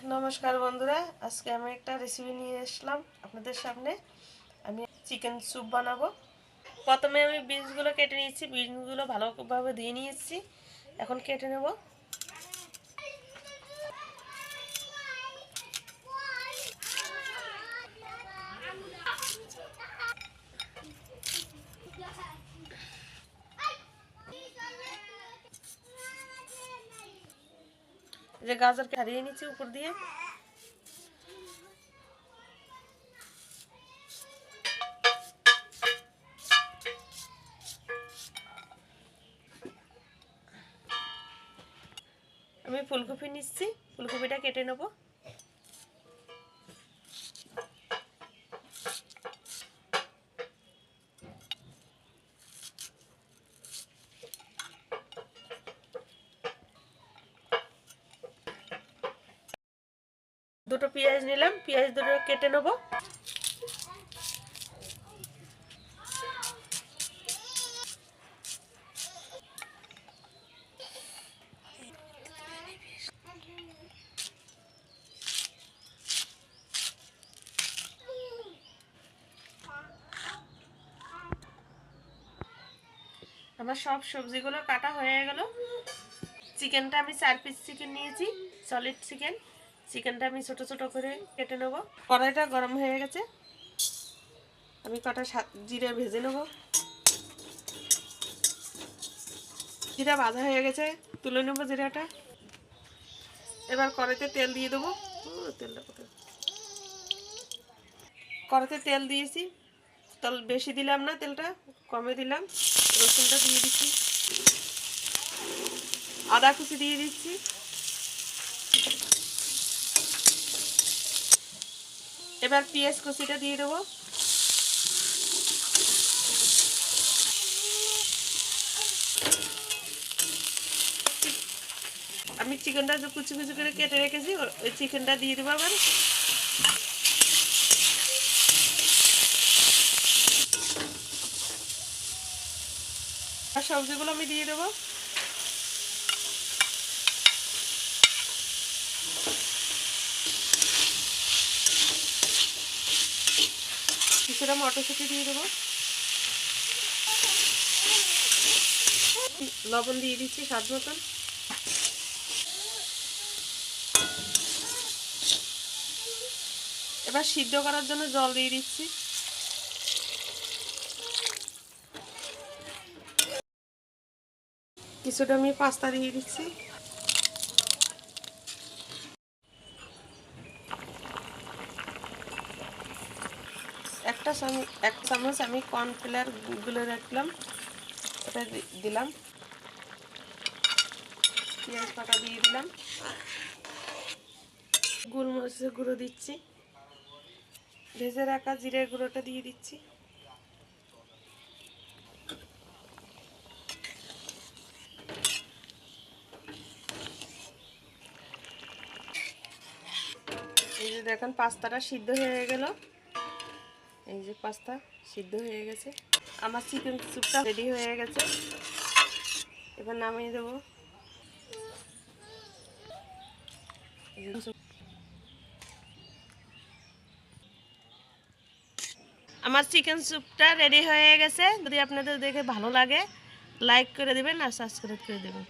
नमस्कार बंधुरा आज के आमी एक रेसिपि निये आसलाम आपनादेर सामने। आमी चिकेन सूप बानाबो। प्रथमे आमी बीन्सगुलो केटे निয়েছি, बीन्सगुलो भालोभाবে धुয়ে निয়েছি। এখন केटे नेब। যে গাজর ছাড়িয়ে নিয়েছি উপর দিয়ে। আমি ফুলকপি নিচ্ছি, ফুলকপিটা কেটে নেব। দুটো পেঁয়াজ নিলাম, পেঁয়াজ দুটো কেটে নেব। আমার সব সবজিগুলো কাটা হয়ে গেল। চিকেনটা আমি 4 পিস চিকেন নিয়েছি, সলিড চিকেন। চিকেনটা আমি ছোট ছোট করে কেটে নেব। কড়াইটা গরম হয়ে গেছে, আমি কটা জিরা ভেজে নেব। জিরা ভাজা হয়ে গেছে, তুলে নেব জিরাটা। এবার কড়াইতে তেল দিয়ে দেবো। তেলটা কোথায়? কড়াইতে তেল দিয়েছি, তেল বেশি দিলাম না, তেলটা কমে দিলাম। রসুনটা দিয়ে দিচ্ছি, আদা কুচি দিয়ে দিচ্ছি, এবার পেঁয়াজ কুচিটা দিয়ে দেবো। আমি চিকেনটা যে কুচি কুচি করে কেটে রেখেছি ওই চিকেনটা দিয়ে দেবো। আবার সবজিগুলো আমি দিয়ে দেবো। কিছুটা মটরশুঁটি দিয়ে দেবো, লবণ দিয়ে দিচ্ছি স্বাদ মতন। এবার সিদ্ধ করার জন্য জল দিয়ে দিচ্ছি। কিছুটা আমি পাস্তা দিয়ে দিচ্ছি। এক চামচ আমি কর্নফ্লাওয়ার গুলে রাখলাম, এটা দিলাম। পেঁয়াজ পাতা দিয়ে দিলাম, গোলমরিচের গুঁড়ো দিচ্ছি, ভেজে রাখা জিরের গুঁড়োটা দিয়ে দিচ্ছি। এই যে দেখেন পাস্তাটা সিদ্ধ হয়ে গেল। এই যে পাস্তা সিদ্ধ হয়ে গেছে। আমার চিকেন স্যুপটা রেডি হয়ে গেছে, এবার নামিয়ে দেবো। আমার চিকেন স্যুপটা রেডি হয়ে গেছে। যদি আপনাদের দেখে ভালো লাগে লাইক করে দেবেন আর সাবস্ক্রাইব করে দেবেন।